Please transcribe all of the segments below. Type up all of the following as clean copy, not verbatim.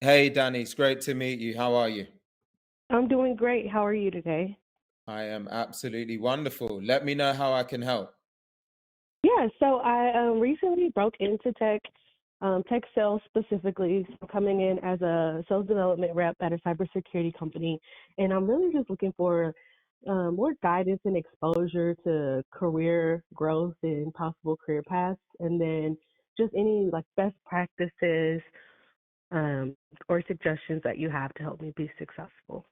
Hey, Danny, it's great to meet you. How are you? I'm doing great. How are you today? I am absolutely wonderful. Let me know how I can help. Yeah, so I recently broke into tech sales specifically, so coming in as a sales development rep at a cybersecurity company, and I'm really just looking for more guidance and exposure to career growth and possible career paths, and then just any like best practices um, or suggestions that you have to help me be successful.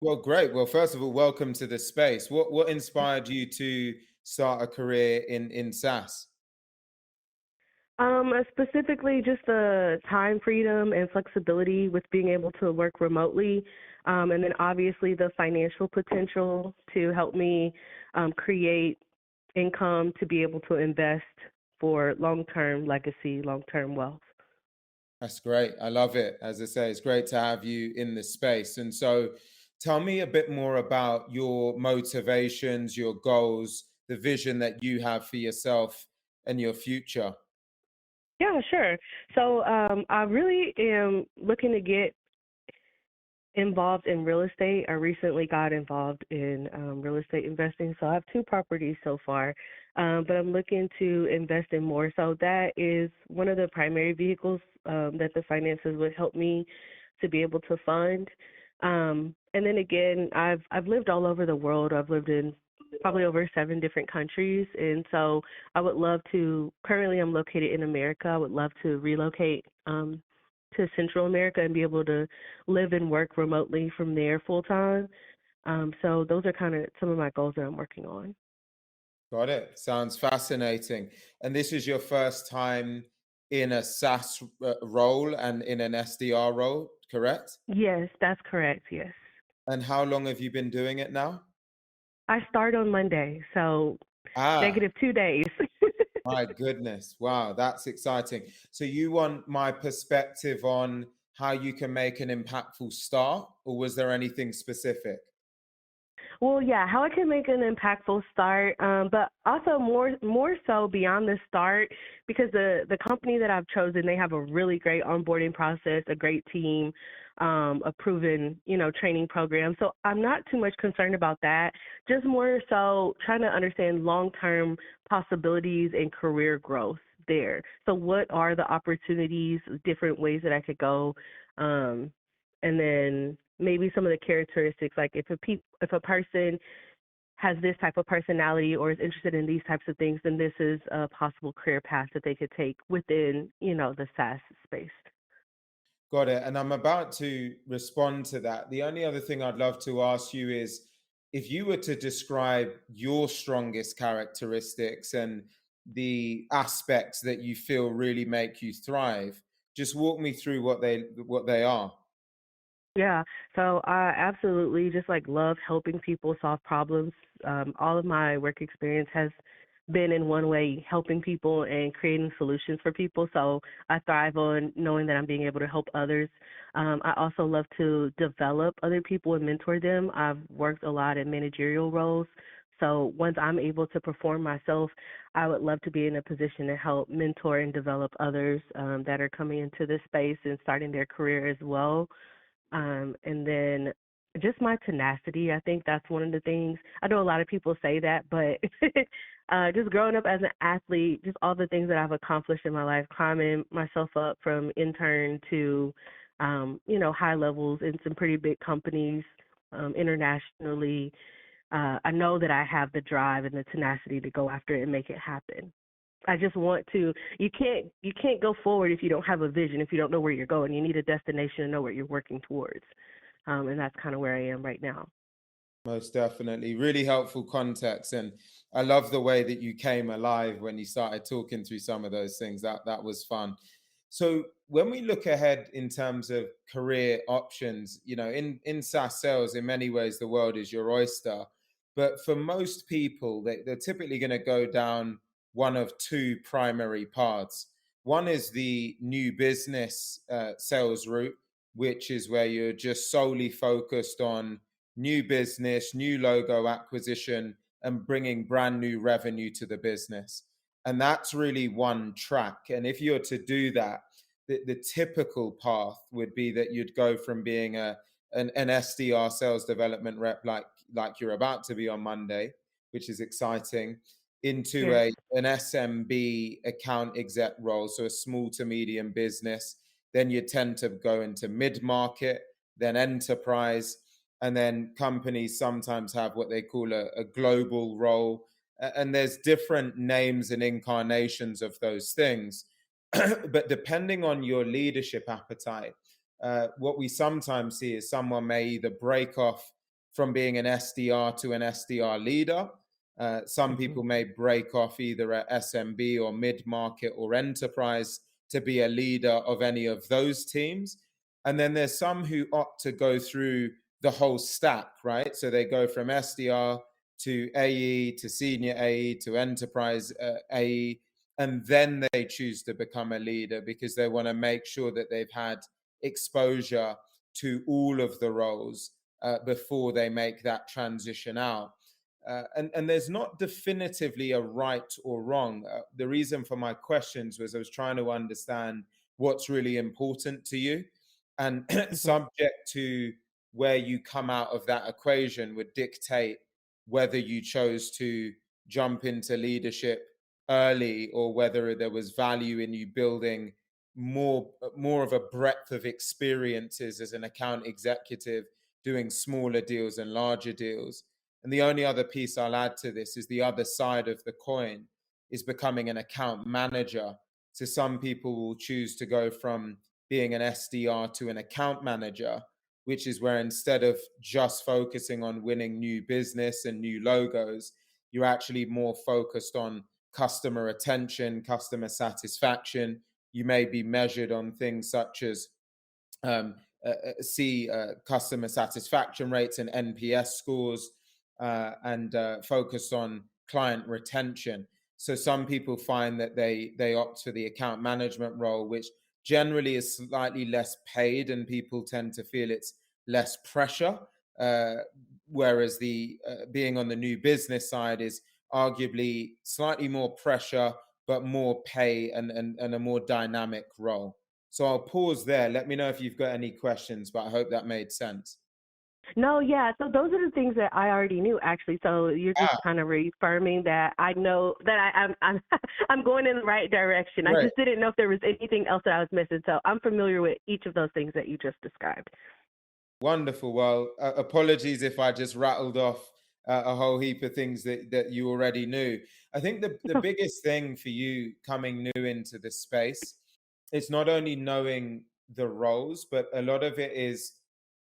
Well, great. Well, first of all, welcome to the space. What inspired you to start a career in SaaS? Specifically, just the time freedom and flexibility with being able to work remotely, and then obviously the financial potential to help me create income to be able to invest for long-term legacy, long-term wealth. That's great. I love it. As I say, it's great to have you in this space. And so tell me a bit more about your motivations, your goals, the vision that you have for yourself and your future. Yeah, sure. So I really am looking to get involved in real estate. I recently got involved in real estate investing. So I have two properties so far, but I'm looking to invest in more. So that is one of the primary vehicles that the finances would help me to be able to fund. And then again, I've lived all over the world. I've lived in probably over 7 different countries, and so I would love to. Currently, I'm located in America. I would love to relocate to Central America and be able to live and work remotely from there full time. So those are kind of some of my goals that I'm working on. Got it. Sounds fascinating. And this is your first time in a SaaS role and in an SDR role, correct? Yes, that's correct. Yes. And how long have you been doing it now? I start on Monday, so Ah, negative 2 days. my goodness. Wow, that's exciting. So you want my perspective on how you can make an impactful start, or was there anything specific? Well, yeah, how I can make an impactful start, but also more so beyond the start, because the company that I've chosen, they have a really great onboarding process, a great team, a proven training program. So I'm not too much concerned about that. Just more so trying to understand long term possibilities and career growth there. So what are the opportunities, different ways that I could go, and then maybe some of the characteristics, like if a person has this type of personality or is interested in these types of things, then this is a possible career path that they could take within the SaaS space. Got it. And I'm about to respond to that. The only other thing I'd love to ask you is if you were to describe your strongest characteristics and the aspects that you feel really make you thrive, just walk me through what they are. Yeah, so I absolutely just like love helping people solve problems. All of my work experience has been in one way helping people and creating solutions for people. So I thrive on knowing that I'm being able to help others. I also love to develop other people and mentor them. I've worked a lot in managerial roles. So once I'm able to perform myself, I would love to be in a position to help mentor and develop others that are coming into this space and starting their career as well. And then just my tenacity. I think that's one of the things. I know a lot of people say that, but just growing up as an athlete, just all the things that I've accomplished in my life, climbing myself up from intern to, high levels in some pretty big companies internationally. I know that I have the drive and the tenacity to go after it and make it happen. I just want to. You can't go forward if you don't have a vision, if you don't know where you're going. You need a destination to know what you're working towards, and that's kind of where I am right now. Most definitely. Really helpful context. And I love the way that you came alive when you started talking through some of those things. That was fun. So when we look ahead in terms of career options, in SaaS sales, in many ways, the world is your oyster. But for most people, they're typically going to go down one of two primary paths. One is the new business sales route, which is where you're just solely focused on new business, new logo acquisition, and bringing brand new revenue to the business. And that's really one track. And if you're to do that, the typical path would be that you'd go from being an SDR, sales development rep, like you're about to be on Monday, which is exciting, into Yes. an SMB account exec role, so a small to medium business. Then you tend to go into mid market, then enterprise, and then companies sometimes have what they call a global role. And there's different names and incarnations of those things. But depending on your leadership appetite, what we sometimes see is someone may either break off from being an SDR to an SDR leader. Some Hmm. people may break off either at SMB or mid market or enterprise to be a leader of any of those teams. And then there's some who opt to go through the whole stack, right? So they go from SDR to AE to senior AE to enterprise AE, and then they choose to become a leader because they want to make sure that they've had exposure to all of the roles before they make that transition out. And there's not definitively a right or wrong. The reason for my questions was I was trying to understand what's really important to you, and Hmm. subject to where you come out of that equation would dictate whether you chose to jump into leadership early or whether there was value in you building more of a breadth of experiences as an account executive, doing smaller deals and larger deals. And the only other piece I'll add to this is the other side of the coin is becoming an account manager. So some people will choose to go from being an SDR to an account manager, which is where instead of just focusing on winning new business and new logos, you're actually more focused on customer attention, customer satisfaction. You may be measured on things such as um, see customer satisfaction rates and NPS scores, and focus on client retention. So some people find that they opt for the account management role, which generally is slightly less paid, and people tend to feel it's less pressure. Uh, Whereas the being on the new business side is arguably slightly more pressure, but more pay and a more dynamic role. So I'll pause there. Let me know if you've got any questions, but I hope that made sense. No, yeah. So those are the things that I already knew actually. So you're just Ah, kind of reaffirming that I know that I'm I'm going in the right direction. I great. just didn't know if there was anything else that I was missing. So I'm familiar with each of those things that you just described. Wonderful. Well, apologies if I just rattled off a whole heap of things that you already knew. I think the biggest thing for you coming new into this space is not only knowing the roles, but a lot of it is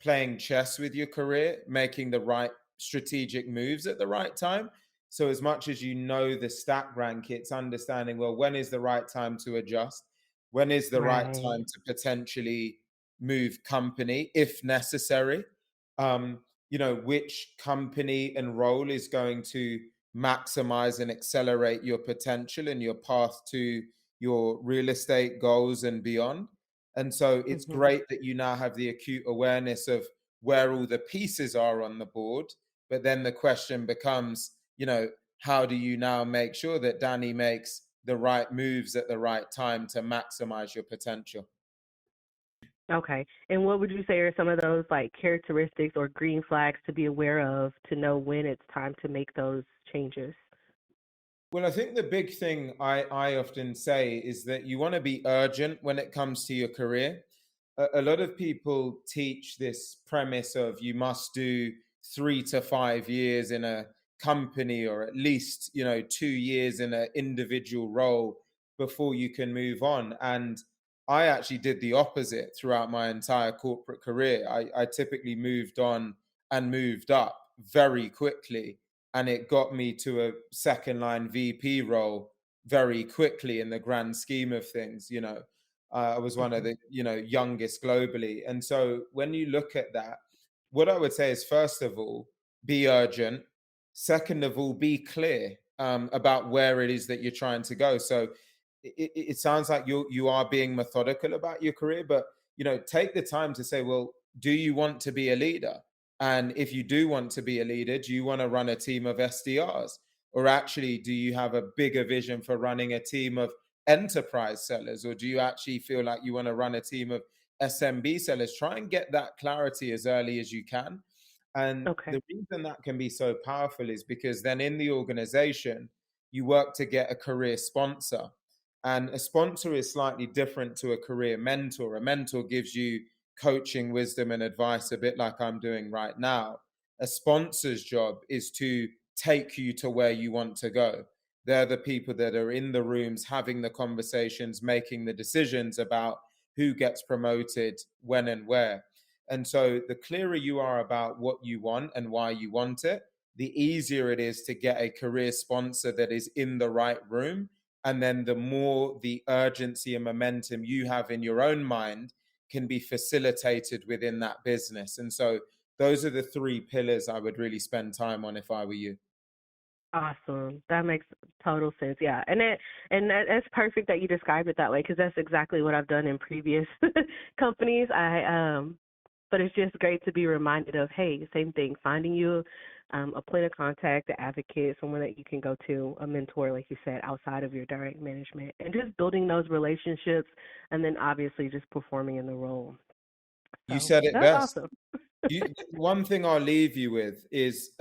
playing chess with your career, making the right strategic moves at the right time. So, as much as you know the stack rank, it's understanding, well, when is the right time to adjust? When is the right Right. time to potentially move company if necessary? Um, which company and role is going to maximize and accelerate your potential and your path to your real estate goals and beyond. And so it's Hmm. great that you now have the acute awareness of where all the pieces are on the board. But then the question becomes, how do you now make sure that Danny makes the right moves at the right time to maximize your potential? Okay. And what would you say are some of those like characteristics or green flags to be aware of to know when it's time to make those changes? Well, I think the big thing I often say is that you want to be urgent when it comes to your career. A lot of people teach this premise of you must do 3 to 5 years in a company, or at least 2 years in an individual role before you can move on. And I actually did the opposite throughout my entire corporate career. I typically moved on and moved up very quickly, and it got me to a second line VP role very quickly in the grand scheme of things. I was one of Hmm. the youngest globally, and so when you look at that, what I would say is, first of all, be urgent. Second of all, be clear about where it is that you're trying to go. So it sounds like you are being methodical about your career, but take the time to say, well, do you want to be a leader? And if you do want to be a leader, do you want to run a team of SDRs? Or actually, do you have a bigger vision for running a team of enterprise sellers, or do you actually feel like you want to run a team of SMB sellers? Try and get that clarity as early as you can. And Okay. the reason that can be so powerful is because then in the organization, you work to get a career sponsor. And a sponsor is slightly different to a career mentor. A mentor gives you coaching, wisdom, and advice, a bit like I'm doing right now. A sponsor's job is to take you to where you want to go. They're the people that are in the rooms having the conversations, making the decisions about who gets promoted, when, and where. And so the clearer you are about what you want and why you want it, the easier it is to get a career sponsor that is in the right room. And then the more the urgency and momentum you have in your own mind can be facilitated within that business. And so those are the three pillars I would really spend time on if I were you. Awesome. That makes total sense. Yeah. That's perfect that you described it that way, because that's exactly what I've done in previous companies. But it's just great to be reminded of, hey, same thing, finding you a point of contact, an advocate, someone that you can go to, a mentor, like you said, outside of your direct management, and just building those relationships, and then obviously just performing in the role. You So said it that's best. awesome. One thing I'll leave you with is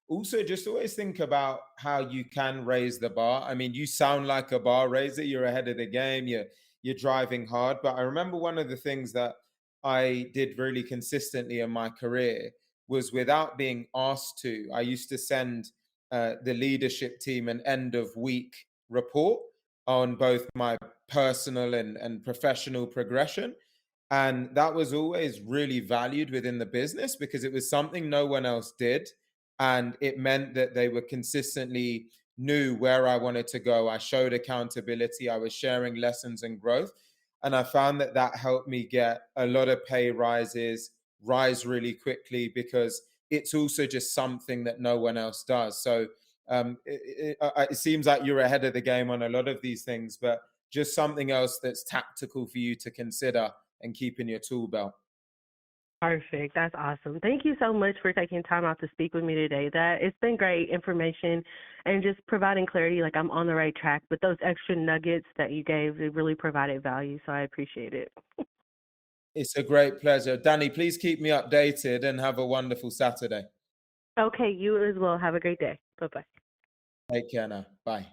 also just always think about how you can raise the bar. I mean, you sound like a bar raiser. You're ahead of the game. You're driving hard. But I remember one of the things that I did really consistently in my career was, without being asked to, I used to send the leadership team an end of week report on both my personal and professional progression. And that was always really valued within the business because it was something no one else did. And it meant that they were consistently knew where I wanted to go. I showed accountability. I was sharing lessons and growth. And I found that that helped me get a lot of pay rises, rise really quickly, because it's also just something that no one else does. So it seems like you're ahead of the game on a lot of these things, but just something else that's tactical for you to consider and keep in your tool belt. Perfect. That's awesome. Thank you so much for taking time out to speak with me today. That it's been great information and just providing clarity, like I'm on the right track. But those extra nuggets that you gave, it really provided value. So I appreciate it. It's a great pleasure. Danny, please keep me updated and have a wonderful Saturday. Okay, you as well. Have a great day. Bye bye. Take care now. Bye.